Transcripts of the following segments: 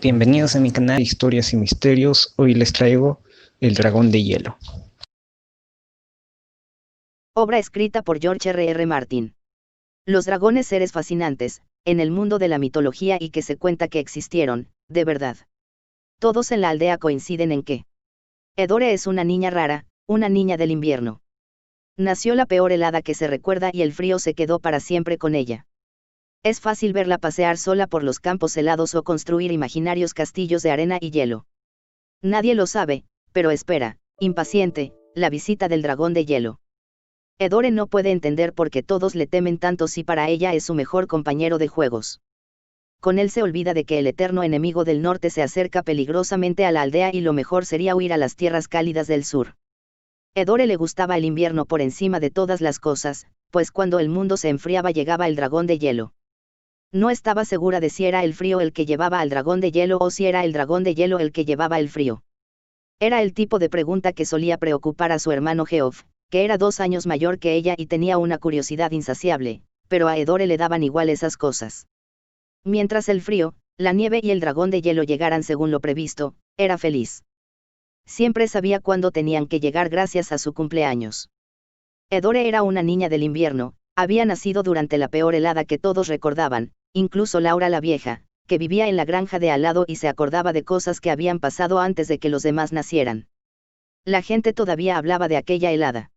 Bienvenidos a mi canal de Historias y Misterios. Hoy les traigo El Dragón de Hielo. Obra escrita por George R.R. Martin. Los dragones, seres fascinantes, en el mundo de la mitología y que se cuenta que existieron, de verdad. Todos en la aldea coinciden en que Edore es una niña rara, una niña del invierno. Nació la peor helada que se recuerda y el frío se quedó para siempre con ella. Es fácil verla pasear sola por los campos helados o construir imaginarios castillos de arena y hielo. Nadie lo sabe, pero espera, impaciente, la visita del dragón de hielo. Edore no puede entender por qué todos le temen tanto si para ella es su mejor compañero de juegos. Con él se olvida de que el eterno enemigo del norte se acerca peligrosamente a la aldea y lo mejor sería huir a las tierras cálidas del sur. Edore le gustaba el invierno por encima de todas las cosas, pues cuando el mundo se enfriaba llegaba el dragón de hielo. No estaba segura de si era el frío el que llevaba al dragón de hielo o si era el dragón de hielo el que llevaba el frío. Era el tipo de pregunta que solía preocupar a su hermano Geoff, que era 2 años mayor que ella y tenía una curiosidad insaciable, pero a Edore le daban igual esas cosas. Mientras el frío, la nieve y el dragón de hielo llegaran según lo previsto, era feliz. Siempre sabía cuándo tenían que llegar gracias a su cumpleaños. Edore era una niña del invierno, había nacido durante la peor helada que todos recordaban, incluso Laura la vieja, que vivía en la granja de al lado y se acordaba de cosas que habían pasado antes de que los demás nacieran. La gente todavía hablaba de aquella helada.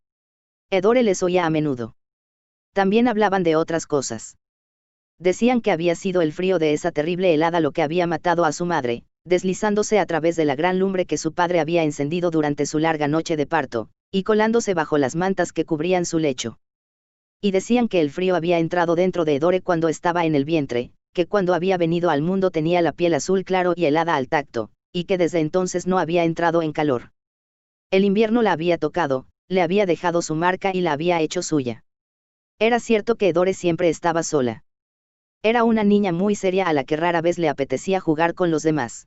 Edore les oía a menudo. También hablaban de otras cosas. Decían que había sido el frío de esa terrible helada lo que había matado a su madre, deslizándose a través de la gran lumbre que su padre había encendido durante su larga noche de parto, y colándose bajo las mantas que cubrían su lecho. Y decían que el frío había entrado dentro de Edore cuando estaba en el vientre, que cuando había venido al mundo tenía la piel azul claro y helada al tacto, y que desde entonces no había entrado en calor. El invierno la había tocado, le había dejado su marca y la había hecho suya. Era cierto que Edore siempre estaba sola. Era una niña muy seria a la que rara vez le apetecía jugar con los demás.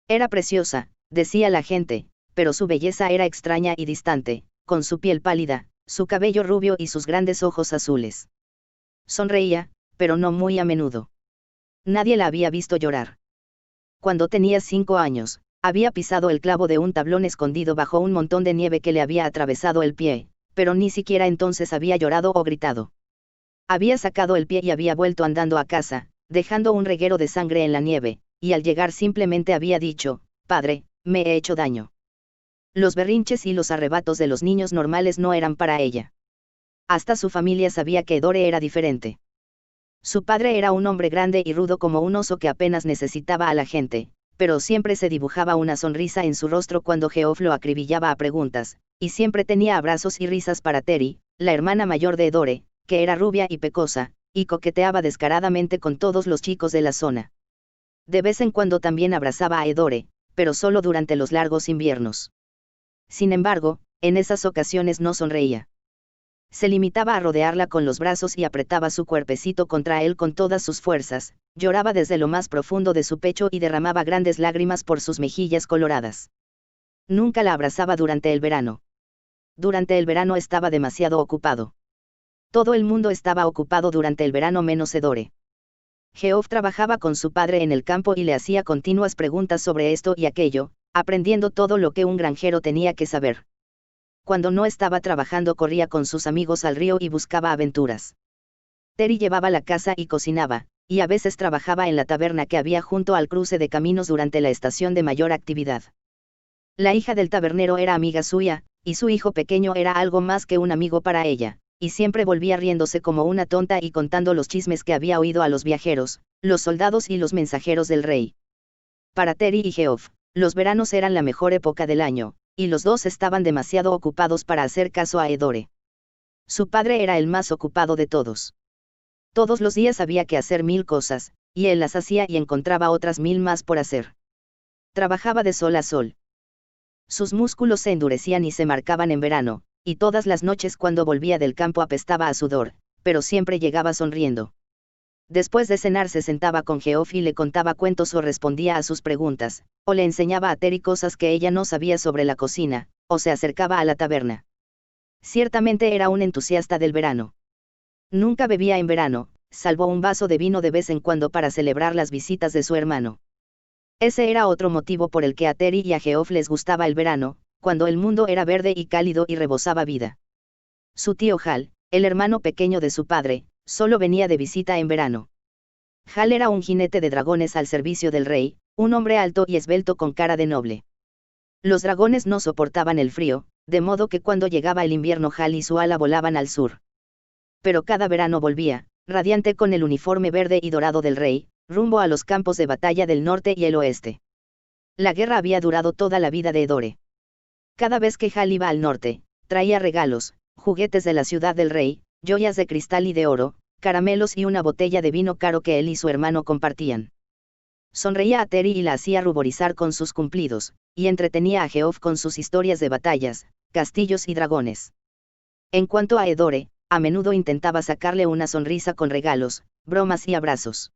Era preciosa, decía la gente, pero su belleza era extraña y distante, con su piel pálida, su cabello rubio y sus grandes ojos azules. Sonreía, pero no muy a menudo. Nadie la había visto llorar. Cuando tenía 5 años, había pisado el clavo de un tablón escondido bajo un montón de nieve que le había atravesado el pie, pero ni siquiera entonces había llorado o gritado. Había sacado el pie y había vuelto andando a casa, dejando un reguero de sangre en la nieve, y al llegar simplemente había dicho: «Padre, me he hecho daño». Los berrinches y los arrebatos de los niños normales no eran para ella. Hasta su familia sabía que Edore era diferente. Su padre era un hombre grande y rudo como un oso que apenas necesitaba a la gente, pero siempre se dibujaba una sonrisa en su rostro cuando Geoff lo acribillaba a preguntas, y siempre tenía abrazos y risas para Teri, la hermana mayor de Edore, que era rubia y pecosa, y coqueteaba descaradamente con todos los chicos de la zona. De vez en cuando también abrazaba a Edore, pero solo durante los largos inviernos. Sin embargo, en esas ocasiones no sonreía. Se limitaba a rodearla con los brazos y apretaba su cuerpecito contra él con todas sus fuerzas, lloraba desde lo más profundo de su pecho y derramaba grandes lágrimas por sus mejillas coloradas. Nunca la abrazaba durante el verano. Durante el verano estaba demasiado ocupado. Todo el mundo estaba ocupado durante el verano menos Edore. Geoff trabajaba con su padre en el campo y le hacía continuas preguntas sobre esto y aquello, aprendiendo todo lo que un granjero tenía que saber. Cuando no estaba trabajando corría con sus amigos al río y buscaba aventuras. Teri llevaba la casa y cocinaba, y a veces trabajaba en la taberna que había junto al cruce de caminos durante la estación de mayor actividad. La hija del tabernero era amiga suya, y su hijo pequeño era algo más que un amigo para ella, y siempre volvía riéndose como una tonta y contando los chismes que había oído a los viajeros, los soldados y los mensajeros del rey. Para Teri y Geoff, los veranos eran la mejor época del año, y los dos estaban demasiado ocupados para hacer caso a Edore. Su padre era el más ocupado de todos. Todos los días había que hacer 1000 cosas, y él las hacía y encontraba otras 1000 más por hacer. Trabajaba de sol a sol. Sus músculos se endurecían y se marcaban en verano, y todas las noches cuando volvía del campo apestaba a sudor, pero siempre llegaba sonriendo. Después de cenar se sentaba con Geoff y le contaba cuentos o respondía a sus preguntas, o le enseñaba a Teri cosas que ella no sabía sobre la cocina, o se acercaba a la taberna. Ciertamente era un entusiasta del verano. Nunca bebía en verano, salvo un vaso de vino de vez en cuando para celebrar las visitas de su hermano. Ese era otro motivo por el que a Terry y a Geoff les gustaba el verano, cuando el mundo era verde y cálido y rebosaba vida. Su tío Hal, el hermano pequeño de su padre, solo venía de visita en verano. Hal era un jinete de dragones al servicio del rey, un hombre alto y esbelto con cara de noble. Los dragones no soportaban el frío, de modo que cuando llegaba el invierno Hal y su ala volaban al sur. Pero cada verano volvía, radiante con el uniforme verde y dorado del rey, rumbo a los campos de batalla del norte y el oeste. La guerra había durado toda la vida de Eddore. Cada vez que Hal iba al norte, traía regalos, juguetes de la ciudad del rey, joyas de cristal y de oro, caramelos y una botella de vino caro que él y su hermano compartían. Sonreía a Terry y la hacía ruborizar con sus cumplidos, y entretenía a Geoff con sus historias de batallas, castillos y dragones. En cuanto a Eddore, a menudo intentaba sacarle una sonrisa con regalos, bromas y abrazos.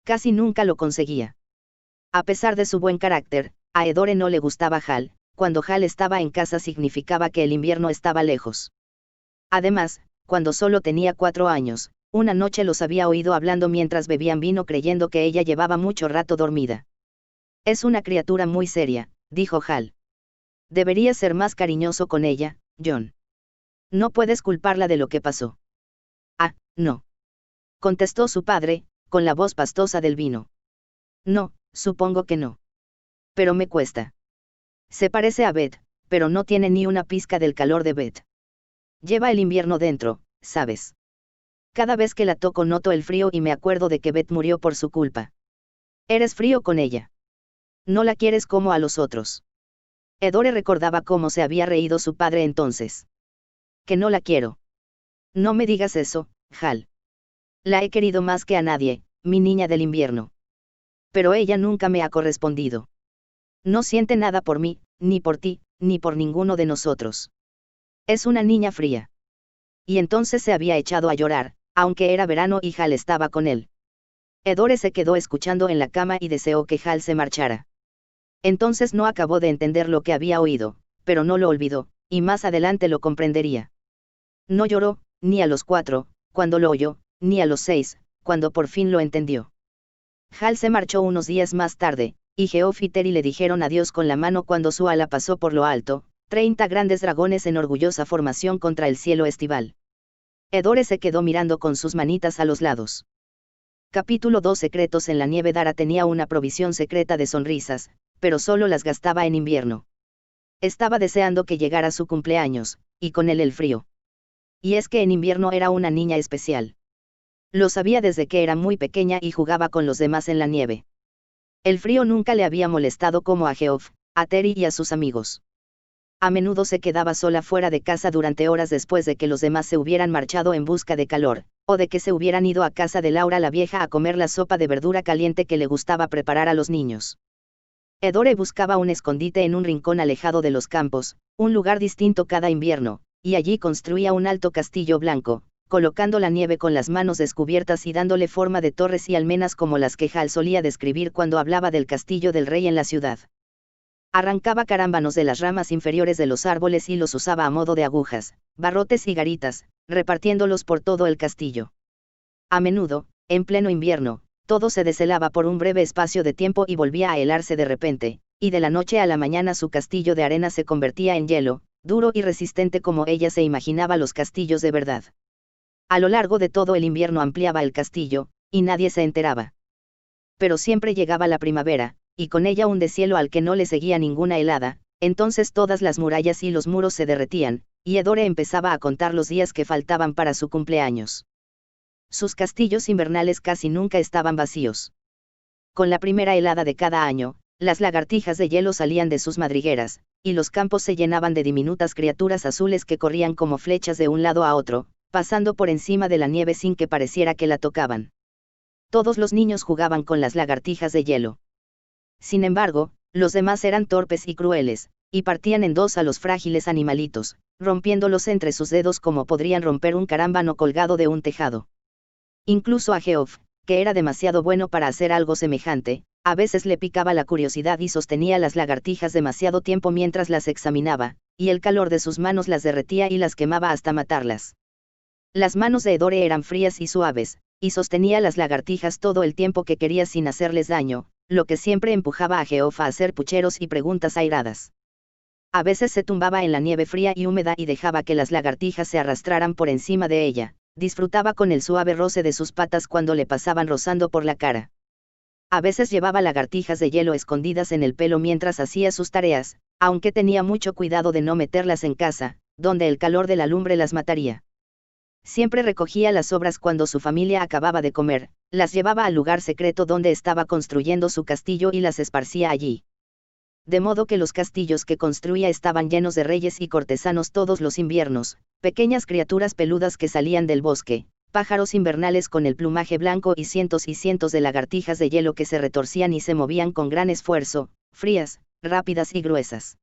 Casi nunca lo conseguía. A pesar de su buen carácter, a Eddore no le gustaba Hal. Cuando Hal estaba en casa significaba que el invierno estaba lejos. Además, cuando solo tenía 4 años, una noche los había oído hablando mientras bebían vino creyendo que ella llevaba mucho rato dormida. Es una criatura muy seria, dijo Hal. Deberías ser más cariñoso con ella, John. No puedes culparla de lo que pasó. Ah, no. Contestó su padre, con la voz pastosa del vino. No, supongo que no. Pero me cuesta. Se parece a Beth, pero no tiene ni una pizca del calor de Beth. Lleva el invierno dentro, ¿sabes? Cada vez que la toco noto el frío y me acuerdo de que Beth murió por su culpa. Eres frío con ella. No la quieres como a los otros. Eddore recordaba cómo se había reído su padre entonces. Que no la quiero. No me digas eso, Hal. La he querido más que a nadie, mi niña del invierno. Pero ella nunca me ha correspondido. No siente nada por mí, ni por ti, ni por ninguno de nosotros. Es una niña fría. Y entonces se había echado a llorar, aunque era verano y Hal estaba con él. Eddore se quedó escuchando en la cama y deseó que Hal se marchara. Entonces no acabó de entender lo que había oído, pero no lo olvidó, y más adelante lo comprendería. No lloró, ni a los 4, cuando lo oyó, ni a los 6, cuando por fin lo entendió. Hal se marchó unos días más tarde, y Geoff y Terry le dijeron adiós con la mano cuando su ala pasó por lo alto, 30 grandes dragones en orgullosa formación contra el cielo estival. Eddore se quedó mirando con sus manitas a los lados. Capítulo 2 Secretos en la nieve. Dara tenía una provisión secreta de sonrisas, pero solo las gastaba en invierno. Estaba deseando que llegara su cumpleaños, y con él el frío. Y es que en invierno era una niña especial. Lo sabía desde que era muy pequeña y jugaba con los demás en la nieve. El frío nunca le había molestado como a Geoff, a Terry y a sus amigos. A menudo se quedaba sola fuera de casa durante horas después de que los demás se hubieran marchado en busca de calor, o de que se hubieran ido a casa de Laura la vieja a comer la sopa de verdura caliente que le gustaba preparar a los niños. Eddore buscaba un escondite en un rincón alejado de los campos, un lugar distinto cada invierno, y allí construía un alto castillo blanco, colocando la nieve con las manos descubiertas y dándole forma de torres y almenas como las que Hal solía describir cuando hablaba del castillo del rey en la ciudad. Arrancaba carámbanos de las ramas inferiores de los árboles y los usaba a modo de agujas, barrotes y garitas, repartiéndolos por todo el castillo. A menudo, en pleno invierno, todo se deshelaba por un breve espacio de tiempo y volvía a helarse de repente, y de la noche a la mañana su castillo de arena se convertía en hielo, duro y resistente como ella se imaginaba los castillos de verdad. A lo largo de todo el invierno ampliaba el castillo, y nadie se enteraba. Pero siempre llegaba la primavera, y con ella un deshielo al que no le seguía ninguna helada, entonces todas las murallas y los muros se derretían, y Eddore empezaba a contar los días que faltaban para su cumpleaños. Sus castillos invernales casi nunca estaban vacíos. Con la primera helada de cada año, las lagartijas de hielo salían de sus madrigueras, y los campos se llenaban de diminutas criaturas azules que corrían como flechas de un lado a otro, pasando por encima de la nieve sin que pareciera que la tocaban. Todos los niños jugaban con las lagartijas de hielo. Sin embargo, los demás eran torpes y crueles, y partían en dos a los frágiles animalitos, rompiéndolos entre sus dedos como podrían romper un carámbano colgado de un tejado. Incluso a Geoff, que era demasiado bueno para hacer algo semejante, a veces le picaba la curiosidad y sostenía las lagartijas demasiado tiempo mientras las examinaba, y el calor de sus manos las derretía y las quemaba hasta matarlas. Las manos de Eddore eran frías y suaves, y sostenía las lagartijas todo el tiempo que quería sin hacerles daño, lo que siempre empujaba a Geoff a hacer pucheros y preguntas airadas. A veces se tumbaba en la nieve fría y húmeda y dejaba que las lagartijas se arrastraran por encima de ella, disfrutaba con el suave roce de sus patas cuando le pasaban rozando por la cara. A veces llevaba lagartijas de hielo escondidas en el pelo mientras hacía sus tareas, aunque tenía mucho cuidado de no meterlas en casa, donde el calor de la lumbre las mataría. Siempre recogía las sobras cuando su familia acababa de comer, las llevaba al lugar secreto donde estaba construyendo su castillo y las esparcía allí. De modo que los castillos que construía estaban llenos de reyes y cortesanos todos los inviernos, pequeñas criaturas peludas que salían del bosque, pájaros invernales con el plumaje blanco y cientos de lagartijas de hielo que se retorcían y se movían con gran esfuerzo, frías, rápidas y gruesas.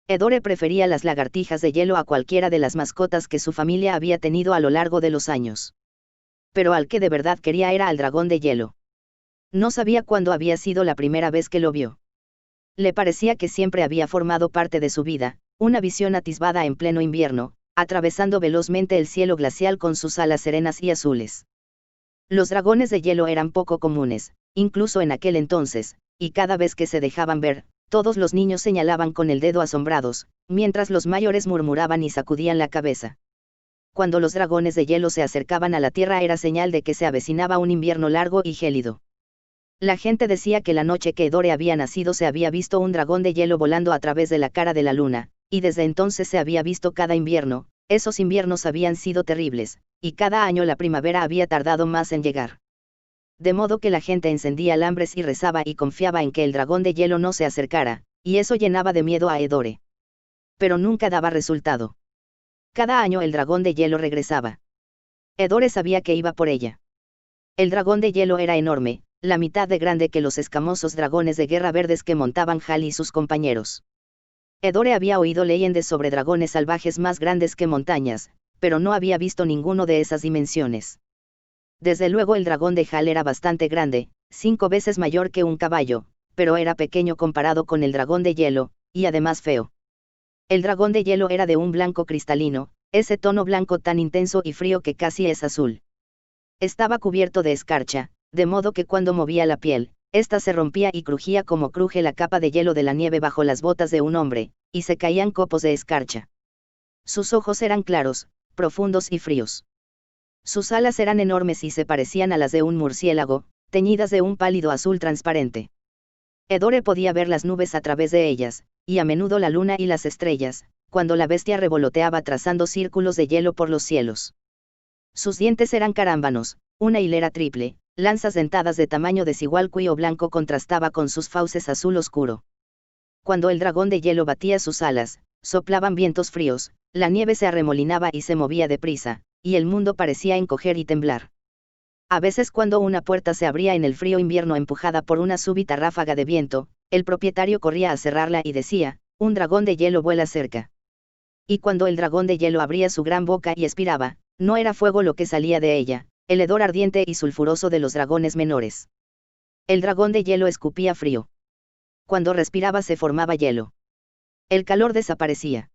Edore prefería las lagartijas de hielo a cualquiera de las mascotas que su familia había tenido a lo largo de los años. Pero al que de verdad quería era al dragón de hielo. No sabía cuándo había sido la primera vez que lo vio. Le parecía que siempre había formado parte de su vida, una visión atisbada en pleno invierno, atravesando velozmente el cielo glacial con sus alas serenas y azules. Los dragones de hielo eran poco comunes, incluso en aquel entonces, y cada vez que se dejaban ver, todos los niños señalaban con el dedo asombrados, mientras los mayores murmuraban y sacudían la cabeza. Cuando los dragones de hielo se acercaban a la tierra era señal de que se avecinaba un invierno largo y gélido. La gente decía que la noche que Edore había nacido se había visto un dragón de hielo volando a través de la cara de la luna, y desde entonces se había visto cada invierno. Esos inviernos habían sido terribles, y cada año la primavera había tardado más en llegar. De modo que la gente encendía alambres y rezaba y confiaba en que el dragón de hielo no se acercara, y eso llenaba de miedo a Edore. Pero nunca daba resultado. Cada año el dragón de hielo regresaba. Edore sabía que iba por ella. El dragón de hielo era enorme, la mitad de grande que los escamosos dragones de guerra verdes que montaban Hal y sus compañeros. Edore había oído leyendas sobre dragones salvajes más grandes que montañas, pero no había visto ninguno de esas dimensiones. Desde luego el dragón de Hal era bastante grande, 5 veces mayor que un caballo, pero era pequeño comparado con el dragón de hielo, y además feo. El dragón de hielo era de un blanco cristalino, ese tono blanco tan intenso y frío que casi es azul. Estaba cubierto de escarcha, de modo que cuando movía la piel, ésta se rompía y crujía como cruje la capa de hielo de la nieve bajo las botas de un hombre, y se caían copos de escarcha. Sus ojos eran claros, profundos y fríos. Sus alas eran enormes y se parecían a las de un murciélago, teñidas de un pálido azul transparente. Edore podía ver las nubes a través de ellas, y a menudo la luna y las estrellas, cuando la bestia revoloteaba trazando círculos de hielo por los cielos. Sus dientes eran carámbanos, una hilera triple, lanzas dentadas de tamaño desigual cuyo blanco contrastaba con sus fauces azul oscuro. Cuando el dragón de hielo batía sus alas, soplaban vientos fríos, la nieve se arremolinaba y se movía deprisa, y el mundo parecía encoger y temblar. A veces cuando una puerta se abría en el frío invierno empujada por una súbita ráfaga de viento, el propietario corría a cerrarla y decía, un dragón de hielo vuela cerca. Y cuando el dragón de hielo abría su gran boca y expiraba, no era fuego lo que salía de ella, el hedor ardiente y sulfuroso de los dragones menores. El dragón de hielo escupía frío. Cuando respiraba se formaba hielo. El calor desaparecía.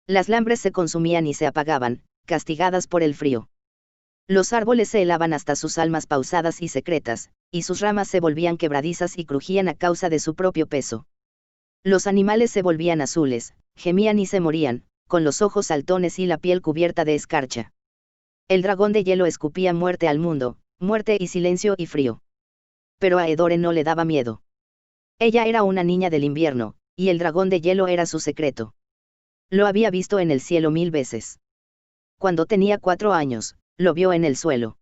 Las lambres se consumían y se apagaban, castigadas por el frío. Los árboles se helaban hasta sus almas pausadas y secretas, y sus ramas se volvían quebradizas y crujían a causa de su propio peso. Los animales se volvían azules, gemían y se morían, con los ojos saltones y la piel cubierta de escarcha. El dragón de hielo escupía muerte al mundo, muerte y silencio y frío. Pero a Edore no le daba miedo. Ella era una niña del invierno, y el dragón de hielo era su secreto. Lo había visto en el cielo 1000 veces. Cuando tenía 4 años, lo vio en el suelo.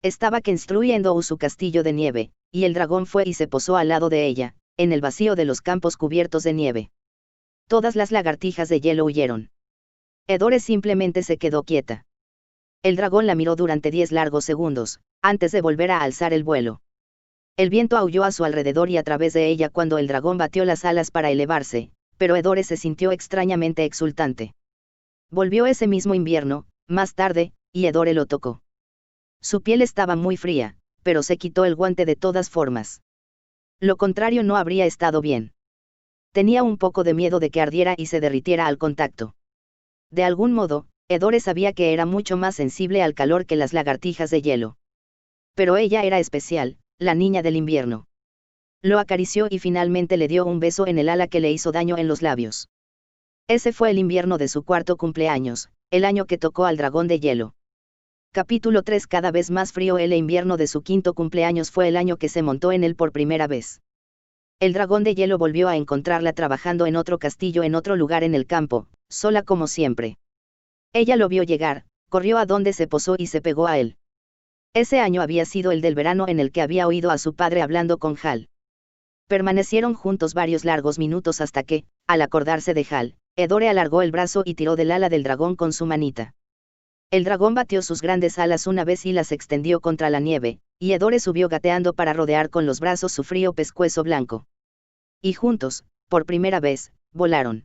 Estaba construyendo su castillo de nieve, y el dragón fue y se posó al lado de ella, en el vacío de los campos cubiertos de nieve. Todas las lagartijas de hielo huyeron. Edore simplemente se quedó quieta. El dragón la miró durante 10 largos segundos, antes de volver a alzar el vuelo. El viento aulló a su alrededor y a través de ella cuando el dragón batió las alas para elevarse, pero Edore se sintió extrañamente exultante. Volvió ese mismo invierno, más tarde, y Edore lo tocó. Su piel estaba muy fría, pero se quitó el guante de todas formas. Lo contrario no habría estado bien. Tenía un poco de miedo de que ardiera y se derritiera al contacto. De algún modo, Edore sabía que era mucho más sensible al calor que las lagartijas de hielo. Pero ella era especial, la niña del invierno. Lo acarició y finalmente le dio un beso en el ala que le hizo daño en los labios. Ese fue el invierno de su cuarto cumpleaños, el año que tocó al dragón de hielo. Capítulo 3. Cada vez más frío. El invierno de su quinto cumpleaños fue el año que se montó en él por primera vez. El dragón de hielo volvió a encontrarla trabajando en otro castillo en otro lugar en el campo, sola como siempre. Ella lo vio llegar, corrió a donde se posó y se pegó a él. Ese año había sido el del verano en el que había oído a su padre hablando con Hal. Permanecieron juntos varios largos minutos hasta que, al acordarse de Hal, Edore alargó el brazo y tiró del ala del dragón con su manita. El dragón batió sus grandes alas una vez y las extendió contra la nieve, y Edore subió gateando para rodear con los brazos su frío pescuezo blanco. Y juntos, por primera vez, volaron.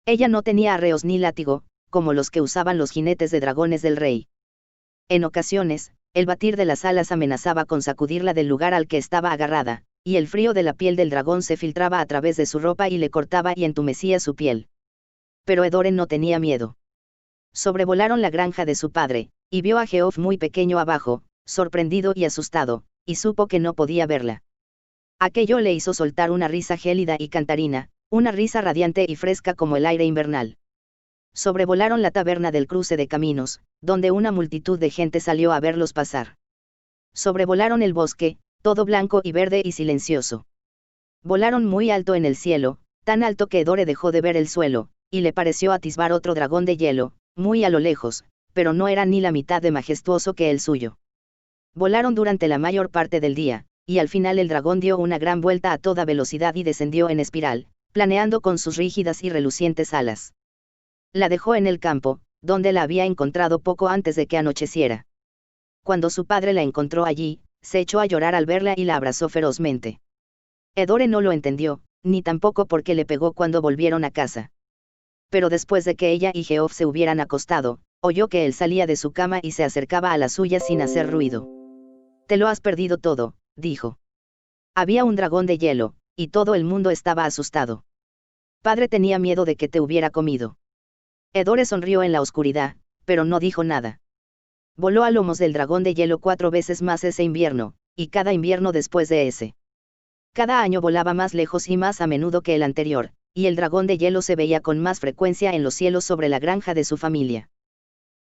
Ella no tenía arreos ni látigo, como los que usaban los jinetes de dragones del rey. En ocasiones, el batir de las alas amenazaba con sacudirla del lugar al que estaba agarrada, y el frío de la piel del dragón se filtraba a través de su ropa y le cortaba y entumecía su piel. Pero Edore no tenía miedo. Sobrevolaron la granja de su padre, y vio a Geoff muy pequeño abajo, sorprendido y asustado, y supo que no podía verla. Aquello le hizo soltar una risa gélida y cantarina, una risa radiante y fresca como el aire invernal. Sobrevolaron la taberna del cruce de caminos, donde una multitud de gente salió a verlos pasar. Sobrevolaron el bosque, todo blanco y verde y silencioso. Volaron muy alto en el cielo, tan alto que Edore dejó de ver el suelo, y le pareció atisbar otro dragón de hielo, muy a lo lejos, pero no era ni la mitad de majestuoso que el suyo. Volaron durante la mayor parte del día, y al final el dragón dio una gran vuelta a toda velocidad y descendió en espiral, planeando con sus rígidas y relucientes alas. La dejó en el campo, donde la había encontrado poco antes de que anocheciera. Cuando su padre la encontró allí, se echó a llorar al verla y la abrazó ferozmente. Edore no lo entendió, ni tampoco por qué le pegó cuando volvieron a casa. Pero después de que ella y Geoff se hubieran acostado, oyó que él salía de su cama y se acercaba a la suya sin hacer ruido. «Te lo has perdido todo», dijo. Había un dragón de hielo, y todo el mundo estaba asustado. Padre tenía miedo de que te hubiera comido. Edore sonrió en la oscuridad, pero no dijo nada. Voló a lomos del dragón de hielo 4 veces más ese invierno, y cada invierno después de ese. Cada año volaba más lejos y más a menudo que el anterior, y el dragón de hielo se veía con más frecuencia en los cielos sobre la granja de su familia.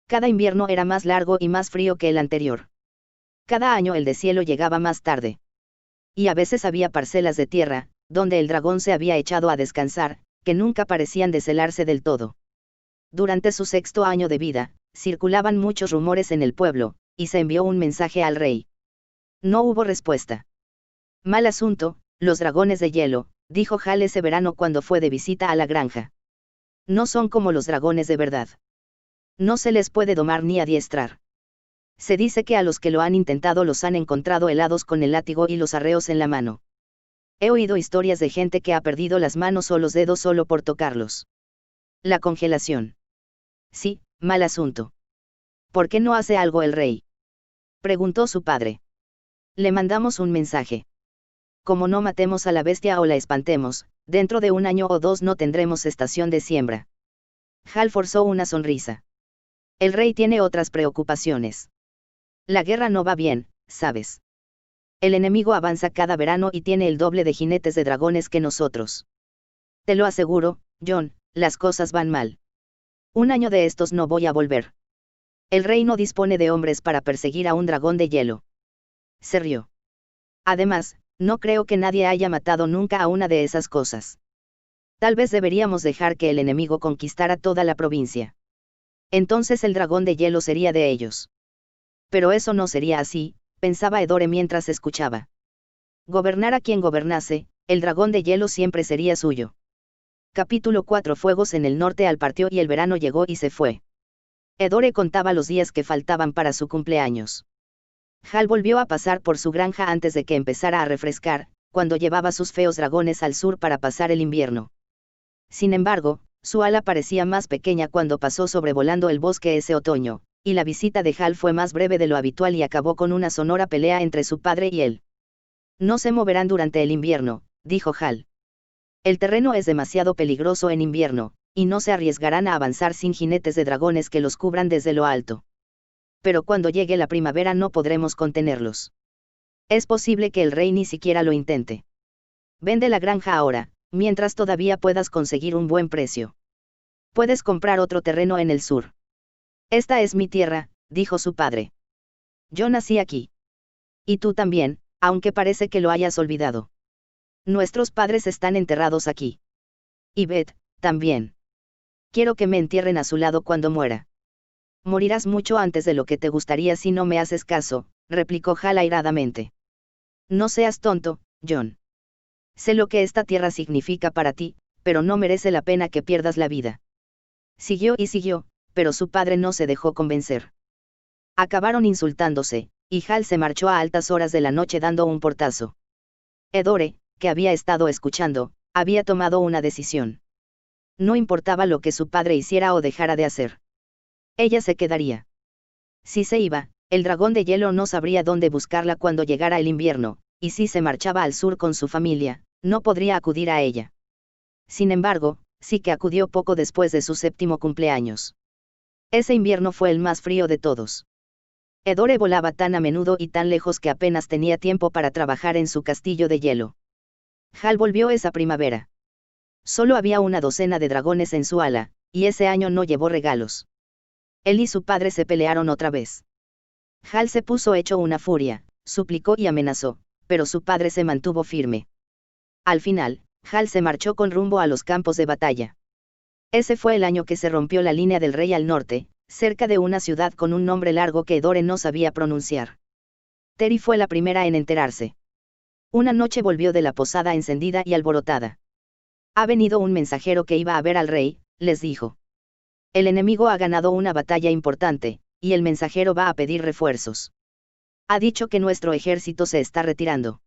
Cada invierno era más largo y más frío que el anterior. Cada año el deshielo llegaba más tarde. Y a veces había parcelas de tierra, donde el dragón se había echado a descansar, que nunca parecían deshelarse del todo. Durante su 6º año de vida, circulaban muchos rumores en el pueblo, y se envió un mensaje al rey. No hubo respuesta. Mal asunto, los dragones de hielo, dijo Hal ese verano cuando fue de visita a la granja. No son como los dragones de verdad. No se les puede domar ni adiestrar. Se dice que a los que lo han intentado los han encontrado helados con el látigo y los arreos en la mano. He oído historias de gente que ha perdido las manos o los dedos solo por tocarlos. La congelación. Sí, mal asunto. ¿Por qué no hace algo el rey?, preguntó su padre. Le mandamos un mensaje. Como no matemos a la bestia o la espantemos, dentro de 1 año o 2 no tendremos estación de siembra. Hal forzó una sonrisa. El rey tiene otras preocupaciones. La guerra no va bien, ¿sabes? El enemigo avanza cada verano y tiene el doble de jinetes de dragones que nosotros. Te lo aseguro, John, las cosas van mal. 1 año de estos no voy a volver. El rey no dispone de hombres para perseguir a un dragón de hielo. Se rió. Además, no creo que nadie haya matado nunca a una de esas cosas. Tal vez deberíamos dejar que el enemigo conquistara toda la provincia. Entonces el dragón de hielo sería de ellos. Pero eso no sería así, pensaba Edore mientras escuchaba. Gobernara quien gobernase, el dragón de hielo siempre sería suyo. Capítulo 4. Fuegos en el norte. Al partió y el verano llegó y se fue. Edore contaba los días que faltaban para su cumpleaños. Hal volvió a pasar por su granja antes de que empezara a refrescar, cuando llevaba sus feos dragones al sur para pasar el invierno. Sin embargo, su ala parecía más pequeña cuando pasó sobrevolando el bosque ese otoño, y la visita de Hal fue más breve de lo habitual y acabó con una sonora pelea entre su padre y él. No se moverán durante el invierno, dijo Hal. El terreno es demasiado peligroso en invierno, y no se arriesgarán a avanzar sin jinetes de dragones que los cubran desde lo alto. Pero cuando llegue la primavera no podremos contenerlos. Es posible que el rey ni siquiera lo intente. Vende la granja ahora, mientras todavía puedas conseguir un buen precio. Puedes comprar otro terreno en el sur. Esta es mi tierra, dijo su padre. Yo nací aquí. Y tú también, aunque parece que lo hayas olvidado. Nuestros padres están enterrados aquí. Y Beth, también. Quiero que me entierren a su lado cuando muera. Morirás mucho antes de lo que te gustaría si no me haces caso, replicó Hal airadamente. No seas tonto, John. Sé lo que esta tierra significa para ti, pero no merece la pena que pierdas la vida. Siguió y siguió, pero su padre no se dejó convencer. Acabaron insultándose, y Hal se marchó a altas horas de la noche dando un portazo. Edore, que había estado escuchando, había tomado una decisión. No importaba lo que su padre hiciera o dejara de hacer. Ella se quedaría. Si se iba, el dragón de hielo no sabría dónde buscarla cuando llegara el invierno, y si se marchaba al sur con su familia, no podría acudir a ella. Sin embargo, sí que acudió poco después de su 7º cumpleaños. Ese invierno fue el más frío de todos. Edore volaba tan a menudo y tan lejos que apenas tenía tiempo para trabajar en su castillo de hielo. Hal volvió esa primavera. Solo había una docena de dragones en su ala, y ese año no llevó regalos. Él y su padre se pelearon otra vez. Hal se puso hecho una furia, suplicó y amenazó, pero su padre se mantuvo firme. Al final, Hal se marchó con rumbo a los campos de batalla. Ese fue el año que se rompió la línea del rey al norte, cerca de una ciudad con un nombre largo que Edore no sabía pronunciar. Terry fue la primera en enterarse. Una noche volvió de la posada encendida y alborotada. Ha venido un mensajero que iba a ver al rey, les dijo. El enemigo ha ganado una batalla importante, y el mensajero va a pedir refuerzos. Ha dicho que nuestro ejército se está retirando.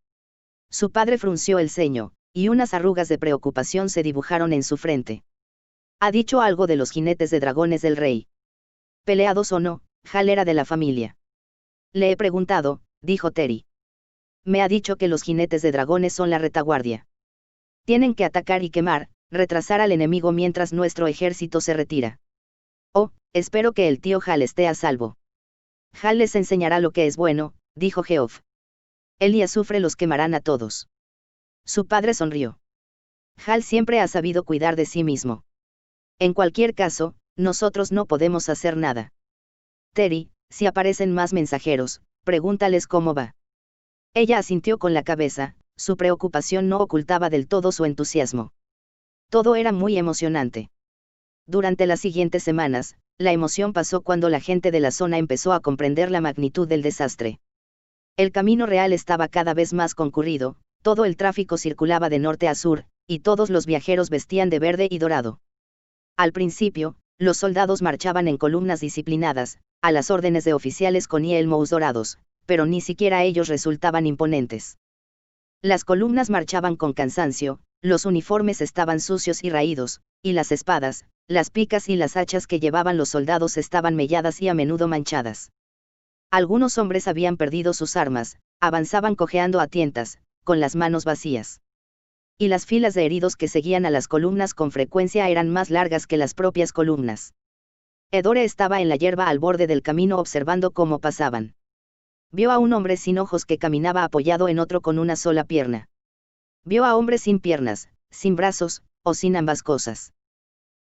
Su padre frunció el ceño, y unas arrugas de preocupación se dibujaron en su frente. Ha dicho algo de los jinetes de dragones del rey. Peleados o no, Hal era de la familia. Le he preguntado, dijo Terry. Me ha dicho que los jinetes de dragones son la retaguardia. Tienen que atacar y quemar, retrasar al enemigo mientras nuestro ejército se retira. Oh, espero que el tío Hal esté a salvo. Hal les enseñará lo que es bueno, dijo Geoff. Él y Azufre los quemarán a todos. Su padre sonrió. Hal siempre ha sabido cuidar de sí mismo. En cualquier caso, nosotros no podemos hacer nada. Terry, si aparecen más mensajeros, pregúntales cómo va. Ella asintió con la cabeza, su preocupación no ocultaba del todo su entusiasmo. Todo era muy emocionante. Durante las siguientes semanas, la emoción pasó cuando la gente de la zona empezó a comprender la magnitud del desastre. El camino real estaba cada vez más concurrido, todo el tráfico circulaba de norte a sur, y todos los viajeros vestían de verde y dorado. Al principio, los soldados marchaban en columnas disciplinadas, a las órdenes de oficiales con yelmos dorados, pero ni siquiera ellos resultaban imponentes. Las columnas marchaban con cansancio, los uniformes estaban sucios y raídos, y las espadas, las picas y las hachas que llevaban los soldados estaban melladas y a menudo manchadas. Algunos hombres habían perdido sus armas, avanzaban cojeando a tientas, con las manos vacías. Y las filas de heridos que seguían a las columnas con frecuencia eran más largas que las propias columnas. Edore estaba en la hierba al borde del camino observando cómo pasaban. Vio a un hombre sin ojos que caminaba apoyado en otro con una sola pierna. Vio a hombres sin piernas, sin brazos, o sin ambas cosas.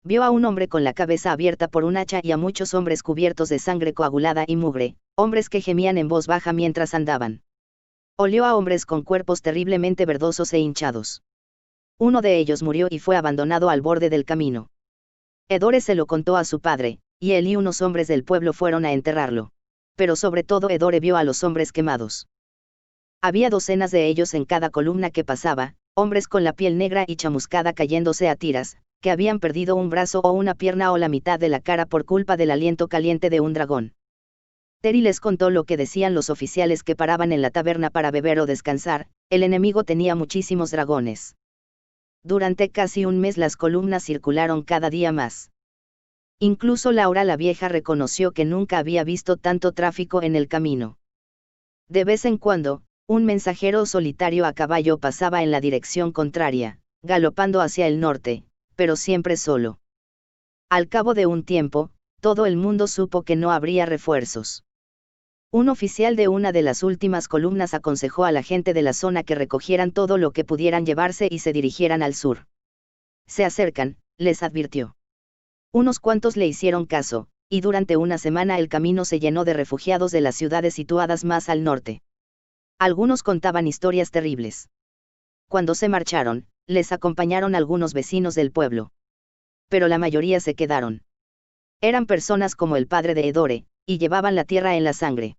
Vio a un hombre con la cabeza abierta por un hacha y a muchos hombres cubiertos de sangre coagulada y mugre, hombres que gemían en voz baja mientras andaban. Olió a hombres con cuerpos terriblemente verdosos e hinchados. Uno de ellos murió y fue abandonado al borde del camino. Edore se lo contó a su padre, y él y unos hombres del pueblo fueron a enterrarlo. Pero sobre todo Edore vio a los hombres quemados. Había docenas de ellos en cada columna que pasaba, hombres con la piel negra y chamuscada cayéndose a tiras, que habían perdido un brazo o una pierna o la mitad de la cara por culpa del aliento caliente de un dragón. Terry les contó lo que decían los oficiales que paraban en la taberna para beber o descansar, el enemigo tenía muchísimos dragones. Durante casi un mes las columnas circularon cada día más. Incluso Laura la vieja reconoció que nunca había visto tanto tráfico en el camino. De vez en cuando, un mensajero solitario a caballo pasaba en la dirección contraria, galopando hacia el norte, pero siempre solo. Al cabo de un tiempo, todo el mundo supo que no habría refuerzos. Un oficial de una de las últimas columnas aconsejó a la gente de la zona que recogieran todo lo que pudieran llevarse y se dirigieran al sur. Se acercan, les advirtió. Unos cuantos le hicieron caso, y durante una semana el camino se llenó de refugiados de las ciudades situadas más al norte. Algunos contaban historias terribles. Cuando se marcharon, les acompañaron algunos vecinos del pueblo. Pero la mayoría se quedaron. Eran personas como el padre de Edore, y llevaban la tierra en la sangre.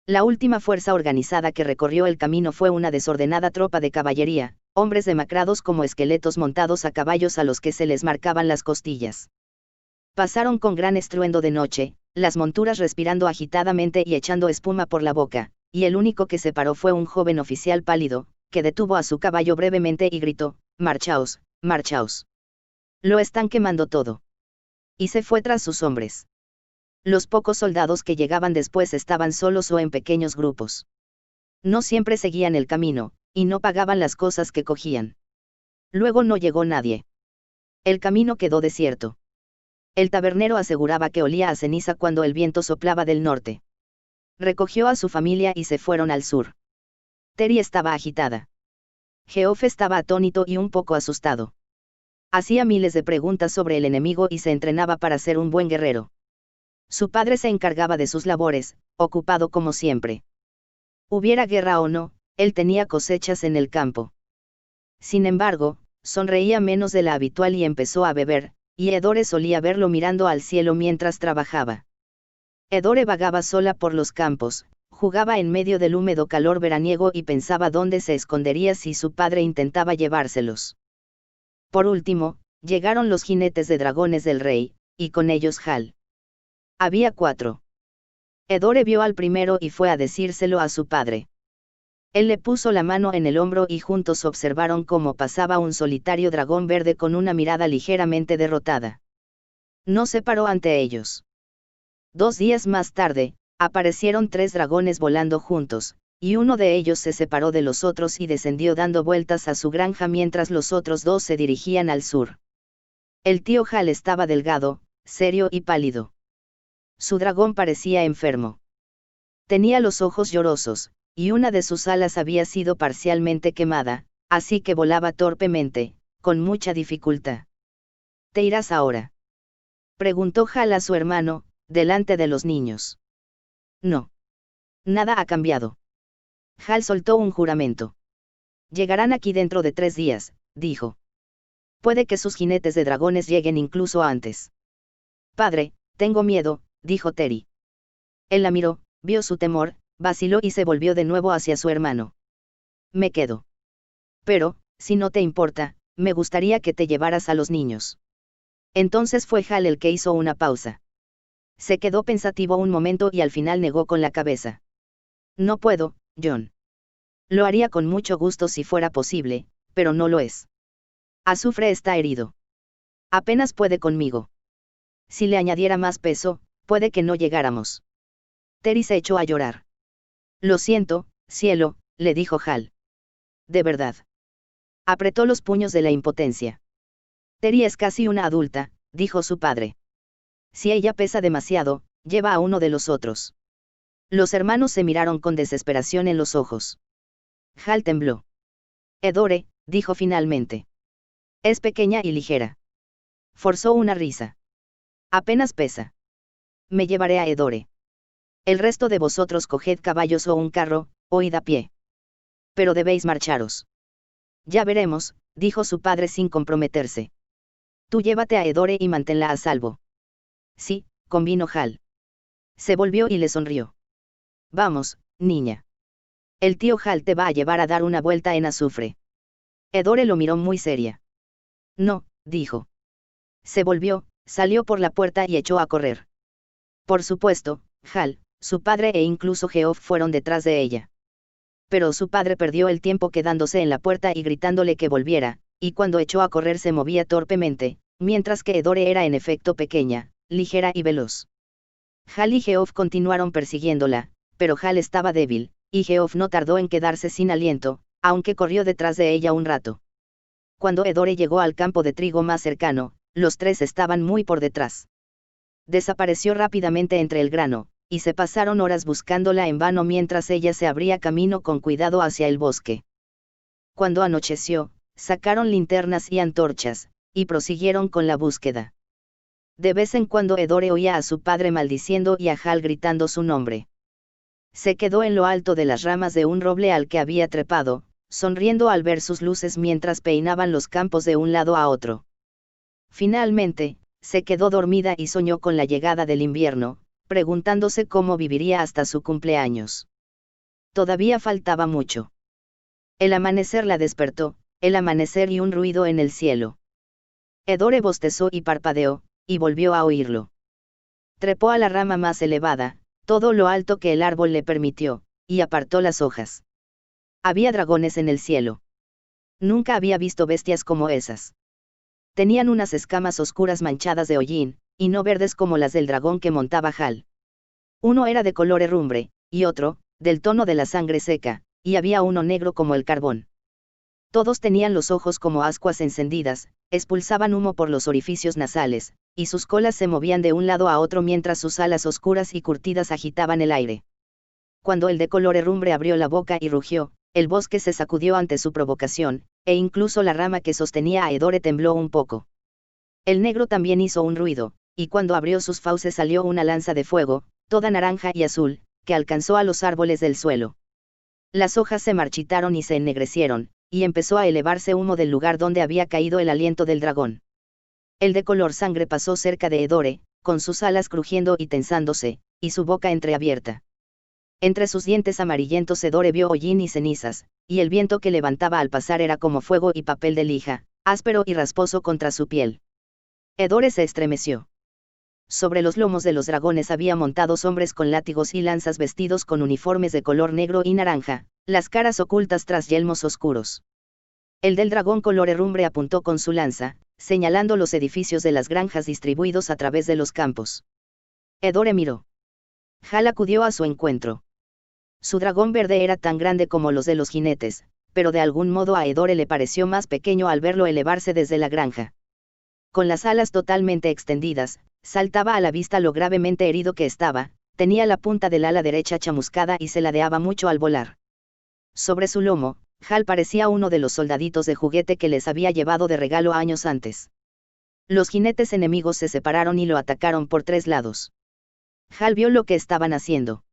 La última fuerza organizada que recorrió el camino fue una desordenada tropa de caballería, hombres demacrados como esqueletos montados a caballos a los que se les marcaban las costillas. Pasaron con gran estruendo de noche, las monturas respirando agitadamente y echando espuma por la boca, y el único que se paró fue un joven oficial pálido, que detuvo a su caballo brevemente y gritó: «Marchaos, marchaos. Lo están quemando todo». Y se fue tras sus hombres. Los pocos soldados que llegaban después estaban solos o en pequeños grupos. No siempre seguían el camino, y no pagaban las cosas que cogían. Luego no llegó nadie. El camino quedó desierto. El tabernero aseguraba que olía a ceniza cuando el viento soplaba del norte. Recogió a su familia y se fueron al sur. Teri estaba agitada. Geoff estaba atónito y un poco asustado. Hacía miles de preguntas sobre el enemigo y se entrenaba para ser un buen guerrero. Su padre se encargaba de sus labores, ocupado como siempre. Hubiera guerra o no, él tenía cosechas en el campo. Sin embargo, sonreía menos de la habitual y empezó a beber, y Edore solía verlo mirando al cielo mientras trabajaba. Edore vagaba sola por los campos, jugaba en medio del húmedo calor veraniego y pensaba dónde se escondería si su padre intentaba llevárselos. Por último, llegaron los jinetes de dragones del rey, y con ellos Hal. Había 4. Edore vio al primero y fue a decírselo a su padre. Él le puso la mano en el hombro y juntos observaron cómo pasaba un solitario dragón verde con una mirada ligeramente derrotada. No se paró ante ellos. 2 días más tarde, aparecieron 3 dragones volando juntos, y uno de ellos se separó de los otros y descendió dando vueltas a su granja mientras los otros 2 se dirigían al sur. El tío Hal estaba delgado, serio y pálido. Su dragón parecía enfermo. Tenía los ojos llorosos, y una de sus alas había sido parcialmente quemada, así que volaba torpemente, con mucha dificultad. ¿Te irás ahora?, preguntó Hal a su hermano, delante de los niños. No. Nada ha cambiado. Hal soltó un juramento. Llegarán aquí dentro de 3 días, dijo. Puede que sus jinetes de dragones lleguen incluso antes. Padre, tengo miedo, dijo Teri. Él la miró, vio su temor, vaciló y se volvió de nuevo hacia su hermano. Me quedo. Pero, si no te importa, me gustaría que te llevaras a los niños. Entonces fue Hal el que hizo una pausa. Se quedó pensativo un momento y al final negó con la cabeza. No puedo, John. Lo haría con mucho gusto si fuera posible, pero no lo es. Azufre está herido. Apenas puede conmigo. Si le añadiera más peso, puede que no llegáramos. Teri se echó a llorar. Lo siento, cielo, le dijo Hal. De verdad. Apretó los puños de la impotencia. Teri es casi una adulta, dijo su padre. Si ella pesa demasiado, lleva a uno de los otros. Los hermanos se miraron con desesperación en los ojos. Hal tembló. Edore, dijo finalmente. Es pequeña y ligera. Forzó una risa. Apenas pesa. Me llevaré a Edore. El resto de vosotros coged caballos o un carro, o id a pie. Pero debéis marcharos. Ya veremos, dijo su padre sin comprometerse. Tú llévate a Edore y manténla a salvo. Sí, convino Hal. Se volvió y le sonrió. Vamos, niña. El tío Hal te va a llevar a dar una vuelta en Azufre. Edore lo miró muy seria. No, dijo. Se volvió, salió por la puerta y echó a correr. Por supuesto, Hal, su padre e incluso Geoff fueron detrás de ella. Pero su padre perdió el tiempo quedándose en la puerta y gritándole que volviera, y cuando echó a correr se movía torpemente, mientras que Edore era en efecto pequeña, ligera y veloz. Hal y Geoff continuaron persiguiéndola, pero Hal estaba débil, y Geoff no tardó en quedarse sin aliento, aunque corrió detrás de ella un rato. Cuando Edore llegó al campo de trigo más cercano, los 3 estaban muy por detrás. Desapareció rápidamente entre el grano, y se pasaron horas buscándola en vano mientras ella se abría camino con cuidado hacia el bosque. Cuando anocheció, sacaron linternas y antorchas, y prosiguieron con la búsqueda. De vez en cuando Edore oía a su padre maldiciendo y a Hal gritando su nombre. Se quedó en lo alto de las ramas de un roble al que había trepado, sonriendo al ver sus luces mientras peinaban los campos de un lado a otro. Finalmente, se quedó dormida y soñó con la llegada del invierno, preguntándose cómo viviría hasta su cumpleaños. Todavía faltaba mucho. El amanecer la despertó, el amanecer y un ruido en el cielo. Edore bostezó y parpadeó, y volvió a oírlo. Trepó a la rama más elevada, todo lo alto que el árbol le permitió, y apartó las hojas. Había dragones en el cielo. Nunca había visto bestias como esas. Tenían unas escamas oscuras manchadas de hollín, y no verdes como las del dragón que montaba Hal. Uno era de color herrumbre, y otro, del tono de la sangre seca, y había uno negro como el carbón. Todos tenían los ojos como ascuas encendidas, expulsaban humo por los orificios nasales, y sus colas se movían de un lado a otro mientras sus alas oscuras y curtidas agitaban el aire. Cuando el de color herrumbre abrió la boca y rugió, el bosque se sacudió ante su provocación, e incluso la rama que sostenía a Edore tembló un poco. El negro también hizo un ruido, y cuando abrió sus fauces salió una lanza de fuego, toda naranja y azul, que alcanzó a los árboles del suelo. Las hojas se marchitaron y se ennegrecieron, y empezó a elevarse humo del lugar donde había caído el aliento del dragón. El de color sangre pasó cerca de Edore, con sus alas crujiendo y tensándose, y su boca entreabierta. Entre sus dientes amarillentos Edore vio hollín y cenizas, y el viento que levantaba al pasar era como fuego y papel de lija, áspero y rasposo contra su piel. Edore se estremeció. Sobre los lomos de los dragones había montados hombres con látigos y lanzas vestidos con uniformes de color negro y naranja, las caras ocultas tras yelmos oscuros. El del dragón color herrumbre apuntó con su lanza, señalando los edificios de las granjas distribuidos a través de los campos. Edore miró. Hal acudió a su encuentro. Su dragón verde era tan grande como los de los jinetes, pero de algún modo a Edore le pareció más pequeño al verlo elevarse desde la granja. Con las alas totalmente extendidas, saltaba a la vista lo gravemente herido que estaba, tenía la punta del ala derecha chamuscada y se ladeaba mucho al volar. Sobre su lomo, Hal parecía uno de los soldaditos de juguete que les había llevado de regalo años antes. Los jinetes enemigos se separaron y lo atacaron por 3 lados. Hal vio lo que estaban haciendo.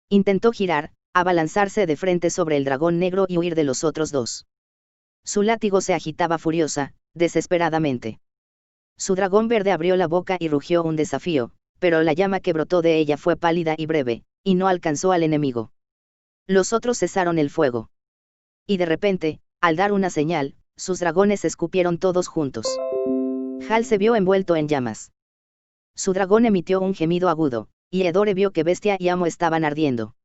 Intentó girar, abalanzarse de frente sobre el dragón negro y huir de los otros 2. Su látigo se agitaba furiosa, desesperadamente. Su dragón verde abrió la boca y rugió un desafío, pero la llama que brotó de ella fue pálida y breve, y no alcanzó al enemigo. Los otros cesaron el fuego. Y de repente, al dar una señal, sus dragones escupieron todos juntos. Hal se vio envuelto en llamas. Su dragón emitió un gemido agudo, y Edore vio que bestia y amo estaban ardiendo.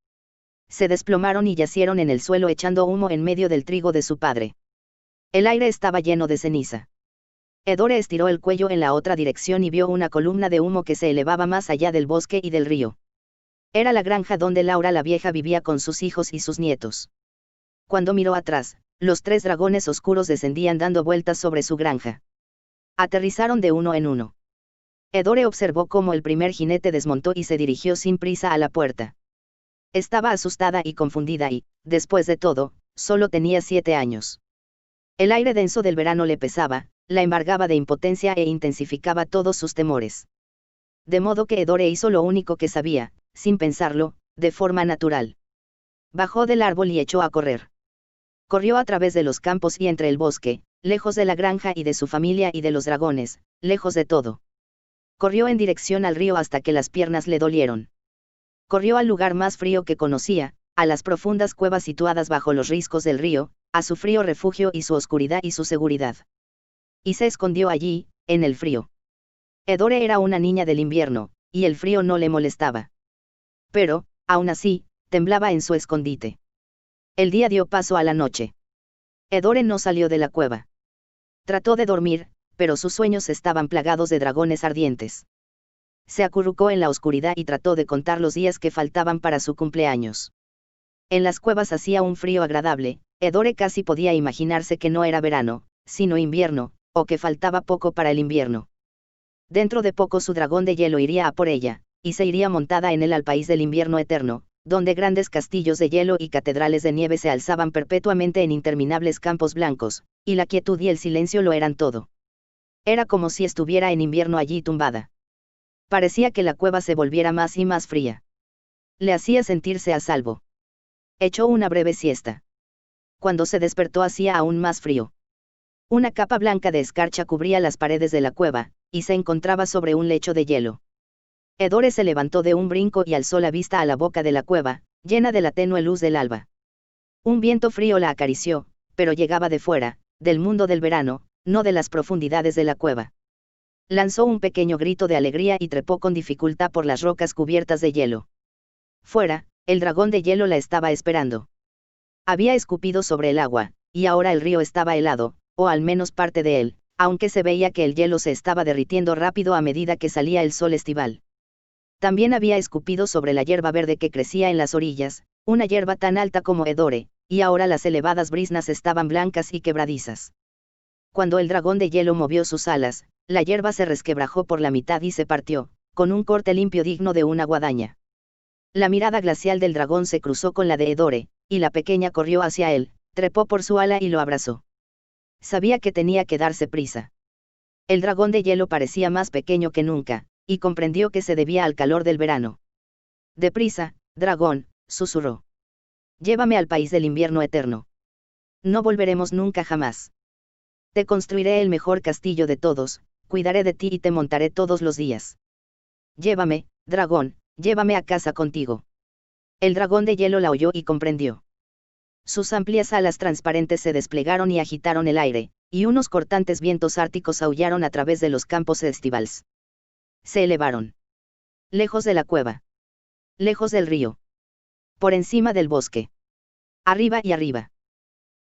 Se desplomaron y yacieron en el suelo echando humo en medio del trigo de su padre. El aire estaba lleno de ceniza. Edore estiró el cuello en la otra dirección y vio una columna de humo que se elevaba más allá del bosque y del río. Era la granja donde Laura la vieja vivía con sus hijos y sus nietos. Cuando miró atrás, los 3 dragones oscuros descendían dando vueltas sobre su granja. Aterrizaron de uno en uno. Edore observó cómo el primer jinete desmontó y se dirigió sin prisa a la puerta. Estaba asustada y confundida y, después de todo, solo tenía 7 años. El aire denso del verano le pesaba, la embargaba de impotencia e intensificaba todos sus temores. De modo que Edore hizo lo único que sabía, sin pensarlo, de forma natural. Bajó del árbol y echó a correr. Corrió a través de los campos y entre el bosque, lejos de la granja y de su familia y de los dragones, lejos de todo. Corrió en dirección al río hasta que las piernas le dolieron. Corrió al lugar más frío que conocía, a las profundas cuevas situadas bajo los riscos del río, a su frío refugio y su oscuridad y su seguridad. Y se escondió allí, en el frío. Edore era una niña del invierno, y el frío no le molestaba. Pero, aún así, temblaba en su escondite. El día dio paso a la noche. Edore no salió de la cueva. Trató de dormir, pero sus sueños estaban plagados de dragones ardientes. Se acurrucó en la oscuridad y trató de contar los días que faltaban para su cumpleaños. En las cuevas hacía un frío agradable, Edore casi podía imaginarse que no era verano, sino invierno, o que faltaba poco para el invierno. Dentro de poco su dragón de hielo iría a por ella, y se iría montada en él al país del invierno eterno, donde grandes castillos de hielo y catedrales de nieve se alzaban perpetuamente en interminables campos blancos, y la quietud y el silencio lo eran todo. Era como si estuviera en invierno allí tumbada. Parecía que la cueva se volviera más y más fría. Le hacía sentirse a salvo. Echó una breve siesta. Cuando se despertó hacía aún más frío. Una capa blanca de escarcha cubría las paredes de la cueva, y se encontraba sobre un lecho de hielo. Edore se levantó de un brinco y alzó la vista a la boca de la cueva, llena de la tenue luz del alba. Un viento frío la acarició, pero llegaba de fuera, del mundo del verano, no de las profundidades de la cueva. Lanzó un pequeño grito de alegría y trepó con dificultad por las rocas cubiertas de hielo. Fuera, el dragón de hielo la estaba esperando. Había escupido sobre el agua, y ahora el río estaba helado, o al menos parte de él, aunque se veía que el hielo se estaba derritiendo rápido a medida que salía el sol estival. También había escupido sobre la hierba verde que crecía en las orillas, una hierba tan alta como Edore, y ahora las elevadas briznas estaban blancas y quebradizas. Cuando el dragón de hielo movió sus alas, la hierba se resquebrajó por la mitad y se partió, con un corte limpio digno de una guadaña. La mirada glacial del dragón se cruzó con la de Edore, y la pequeña corrió hacia él, trepó por su ala y lo abrazó. Sabía que tenía que darse prisa. El dragón de hielo parecía más pequeño que nunca, y comprendió que se debía al calor del verano. «Deprisa, dragón», susurró. «Llévame al país del invierno eterno. No volveremos nunca jamás. Te construiré el mejor castillo de todos, cuidaré de ti y te montaré todos los días. Llévame, dragón, llévame a casa contigo». El dragón de hielo la oyó y comprendió. Sus amplias alas transparentes se desplegaron y agitaron el aire, y unos cortantes vientos árticos aullaron a través de los campos estivales. Se elevaron. Lejos de la cueva. Lejos del río. Por encima del bosque. Arriba y arriba.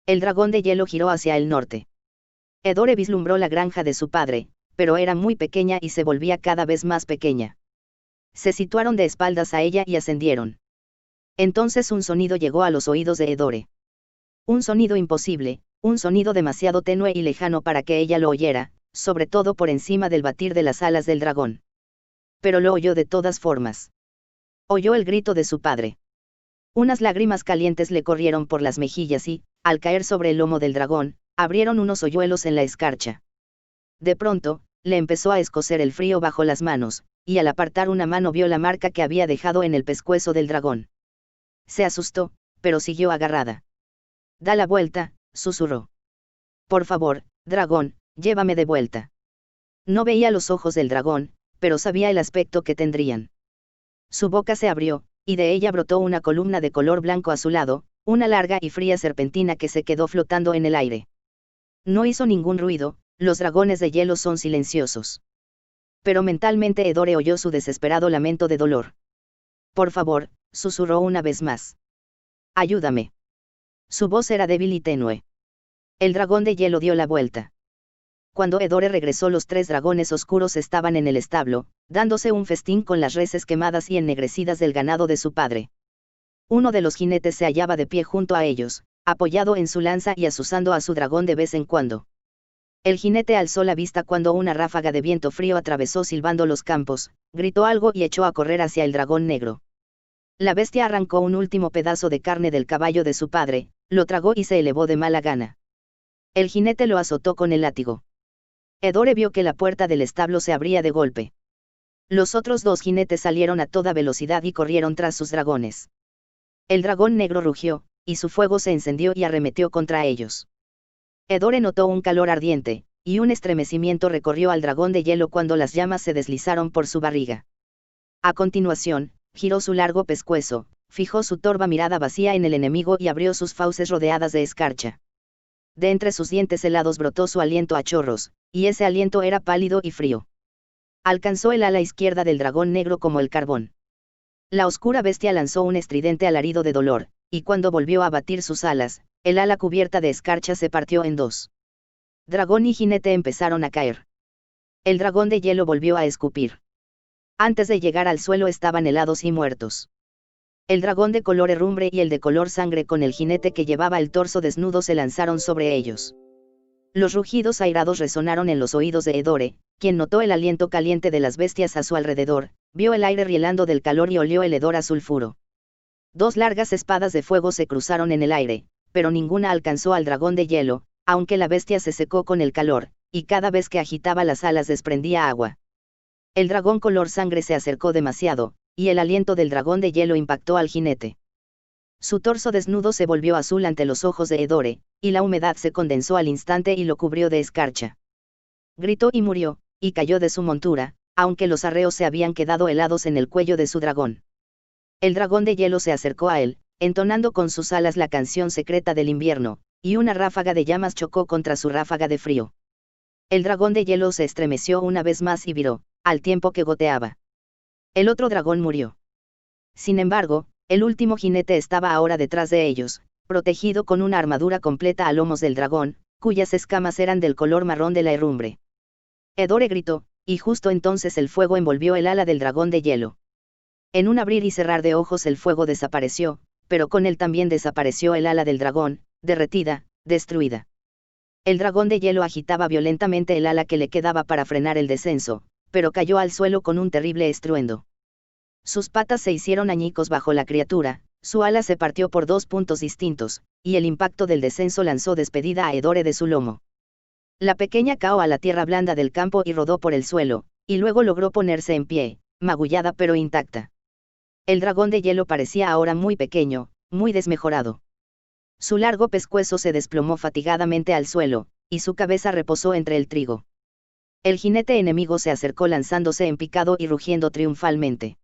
El dragón de hielo giró hacia el norte. Edore vislumbró la granja de su padre, pero era muy pequeña y se volvía cada vez más pequeña. Se situaron de espaldas a ella y ascendieron. Entonces un sonido llegó a los oídos de Edore. Un sonido imposible, un sonido demasiado tenue y lejano para que ella lo oyera, sobre todo por encima del batir de las alas del dragón. Pero lo oyó de todas formas. Oyó el grito de su padre. Unas lágrimas calientes le corrieron por las mejillas y, al caer sobre el lomo del dragón, abrieron unos hoyuelos en la escarcha. De pronto, le empezó a escocer el frío bajo las manos, y al apartar una mano vio la marca que había dejado en el pescuezo del dragón. Se asustó, pero siguió agarrada. «Da la vuelta», susurró. «Por favor, dragón, llévame de vuelta». No veía los ojos del dragón, pero sabía el aspecto que tendrían. Su boca se abrió, y de ella brotó una columna de color blanco azulado, una larga y fría serpentina que se quedó flotando en el aire. No hizo ningún ruido, los dragones de hielo son silenciosos. Pero mentalmente Edore oyó su desesperado lamento de dolor. «Por favor», susurró una vez más. «Ayúdame». Su voz era débil y tenue. El dragón de hielo dio la vuelta. Cuando Edore regresó, los 3 dragones oscuros estaban en el establo, dándose un festín con las reses quemadas y ennegrecidas del ganado de su padre. Uno de los jinetes se hallaba de pie junto a ellos, apoyado en su lanza y azuzando a su dragón de vez en cuando. El jinete alzó la vista cuando una ráfaga de viento frío atravesó silbando los campos, gritó algo y echó a correr hacia el dragón negro. La bestia arrancó un último pedazo de carne del caballo de su padre, lo tragó y se elevó de mala gana. El jinete lo azotó con el látigo. Edore vio que la puerta del establo se abría de golpe. Los otros 2 jinetes salieron a toda velocidad y corrieron tras sus dragones. El dragón negro rugió, y su fuego se encendió y arremetió contra ellos. Edore notó un calor ardiente, y un estremecimiento recorrió al dragón de hielo cuando las llamas se deslizaron por su barriga. A continuación, giró su largo pescuezo, fijó su torva mirada vacía en el enemigo y abrió sus fauces rodeadas de escarcha. De entre sus dientes helados brotó su aliento a chorros, y ese aliento era pálido y frío. Alcanzó el ala izquierda del dragón negro como el carbón. La oscura bestia lanzó un estridente alarido de dolor, y cuando volvió a batir sus alas, el ala cubierta de escarcha se partió en 2. Dragón y jinete empezaron a caer. El dragón de hielo volvió a escupir. Antes de llegar al suelo estaban helados y muertos. El dragón de color herrumbre y el de color sangre con el jinete que llevaba el torso desnudo se lanzaron sobre ellos. Los rugidos airados resonaron en los oídos de Edore, quien notó el aliento caliente de las bestias a su alrededor, vio el aire rielando del calor y olió el hedor a sulfuro. Dos largas espadas de fuego se cruzaron en el aire, pero ninguna alcanzó al dragón de hielo, aunque la bestia se secó con el calor, y cada vez que agitaba las alas desprendía agua. El dragón color sangre se acercó demasiado, y el aliento del dragón de hielo impactó al jinete. Su torso desnudo se volvió azul ante los ojos de Edore, y la humedad se condensó al instante y lo cubrió de escarcha. Gritó y murió, y cayó de su montura, aunque los arreos se habían quedado helados en el cuello de su dragón. El dragón de hielo se acercó a él, entonando con sus alas la canción secreta del invierno, y una ráfaga de llamas chocó contra su ráfaga de frío. El dragón de hielo se estremeció una vez más y viró, al tiempo que goteaba. El otro dragón murió. Sin embargo, el último jinete estaba ahora detrás de ellos, protegido con una armadura completa a lomos del dragón, cuyas escamas eran del color marrón de la herrumbre. Edore gritó, y justo entonces el fuego envolvió el ala del dragón de hielo. En un abrir y cerrar de ojos el fuego desapareció, pero con él también desapareció el ala del dragón, derretida, destruida. El dragón de hielo agitaba violentamente el ala que le quedaba para frenar el descenso, pero cayó al suelo con un terrible estruendo. Sus patas se hicieron añicos bajo la criatura, su ala se partió por dos puntos distintos, y el impacto del descenso lanzó despedida a Edore de su lomo. La pequeña caó a la tierra blanda del campo y rodó por el suelo, y luego logró ponerse en pie, magullada pero intacta. El dragón de hielo parecía ahora muy pequeño, muy desmejorado. Su largo pescuezo se desplomó fatigadamente al suelo, y su cabeza reposó entre el trigo. El jinete enemigo se acercó lanzándose en picado y rugiendo triunfalmente.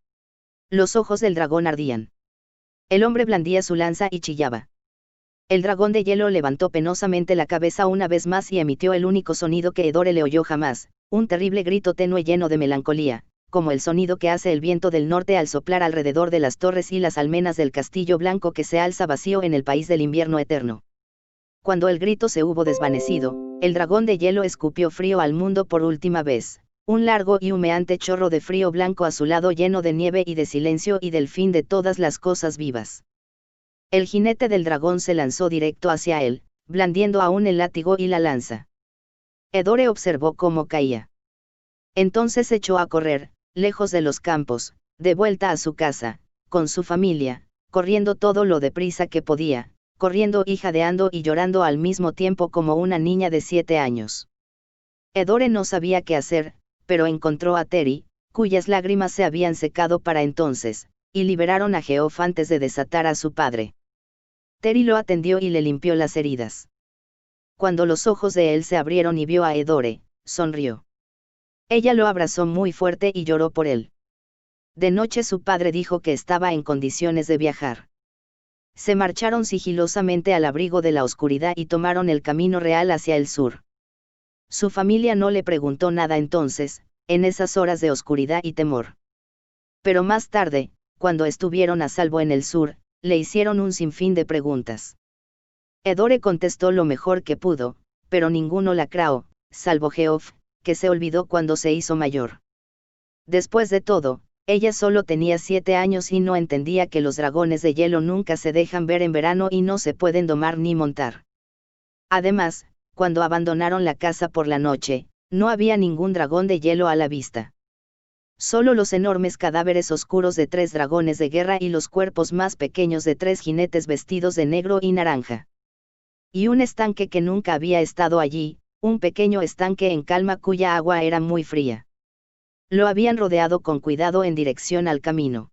Los ojos del dragón ardían. El hombre blandía su lanza y chillaba. El dragón de hielo levantó penosamente la cabeza una vez más y emitió el único sonido que Edore le oyó jamás, un terrible grito tenue lleno de melancolía, como el sonido que hace el viento del norte al soplar alrededor de las torres y las almenas del castillo blanco que se alza vacío en el país del invierno eterno. Cuando el grito se hubo desvanecido, el dragón de hielo escupió frío al mundo por última vez, un largo y humeante chorro de frío blanco azulado lleno de nieve y de silencio y del fin de todas las cosas vivas. El jinete del dragón se lanzó directo hacia él, blandiendo aún el látigo y la lanza. Edore observó cómo caía. Entonces echó a correr, lejos de los campos, de vuelta a su casa, con su familia, corriendo todo lo deprisa que podía, corriendo y jadeando y llorando al mismo tiempo como una niña de 7 años. Edore no sabía qué hacer, pero encontró a Teri, cuyas lágrimas se habían secado para entonces, y liberaron a Geoff antes de desatar a su padre. Teri lo atendió y le limpió las heridas. Cuando los ojos de él se abrieron y vio a Edore, sonrió. Ella lo abrazó muy fuerte y lloró por él. De noche su padre dijo que estaba en condiciones de viajar. Se marcharon sigilosamente al abrigo de la oscuridad y tomaron el camino real hacia el sur. Su familia no le preguntó nada entonces, en esas horas de oscuridad y temor. Pero más tarde, cuando estuvieron a salvo en el sur, le hicieron un sinfín de preguntas. Edore contestó lo mejor que pudo, pero ninguno la creó, salvo Geoff, que se olvidó cuando se hizo mayor. Después de todo, ella solo tenía 7 años y no entendía que los dragones de hielo nunca se dejan ver en verano y no se pueden domar ni montar. Además, cuando abandonaron la casa por la noche, no había ningún dragón de hielo a la vista. Solo los enormes cadáveres oscuros de 3 dragones de guerra y los cuerpos más pequeños de 3 jinetes vestidos de negro y naranja. Y un estanque que nunca había estado allí, un pequeño estanque en calma cuya agua era muy fría. Lo habían rodeado con cuidado en dirección al camino.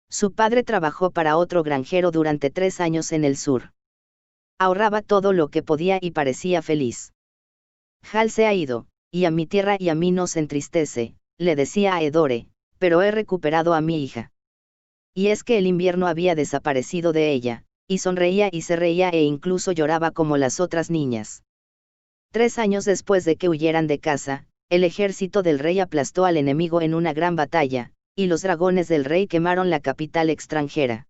Su padre trabajó para otro granjero durante 3 años en el sur. Ahorraba todo lo que podía y parecía feliz. Hal se ha ido, y a mi tierra y a mí nos entristece, le decía a Edore, pero he recuperado a mi hija. Y es que el invierno había desaparecido de ella, y sonreía y se reía e incluso lloraba como las otras niñas. 3 años después de que huyeran de casa, el ejército del rey aplastó al enemigo en una gran batalla, y los dragones del rey quemaron la capital extranjera.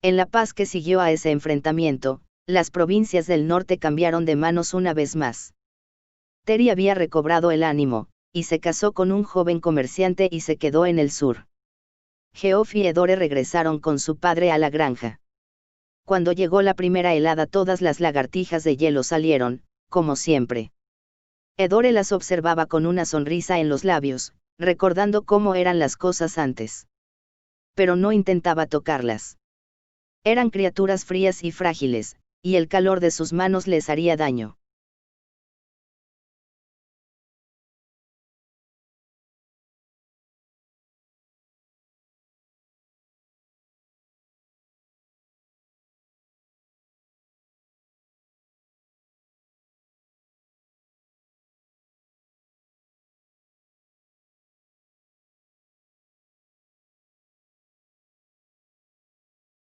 En la paz que siguió a ese enfrentamiento, las provincias del norte cambiaron de manos una vez más. Teri había recobrado el ánimo, y se casó con un joven comerciante y se quedó en el sur. Geoff y Edore regresaron con su padre a la granja. Cuando llegó la primera helada todas las lagartijas de hielo salieron, como siempre. Edore las observaba con una sonrisa en los labios, recordando cómo eran las cosas antes. Pero no intentaba tocarlas. Eran criaturas frías y frágiles, y el calor de sus manos les haría daño.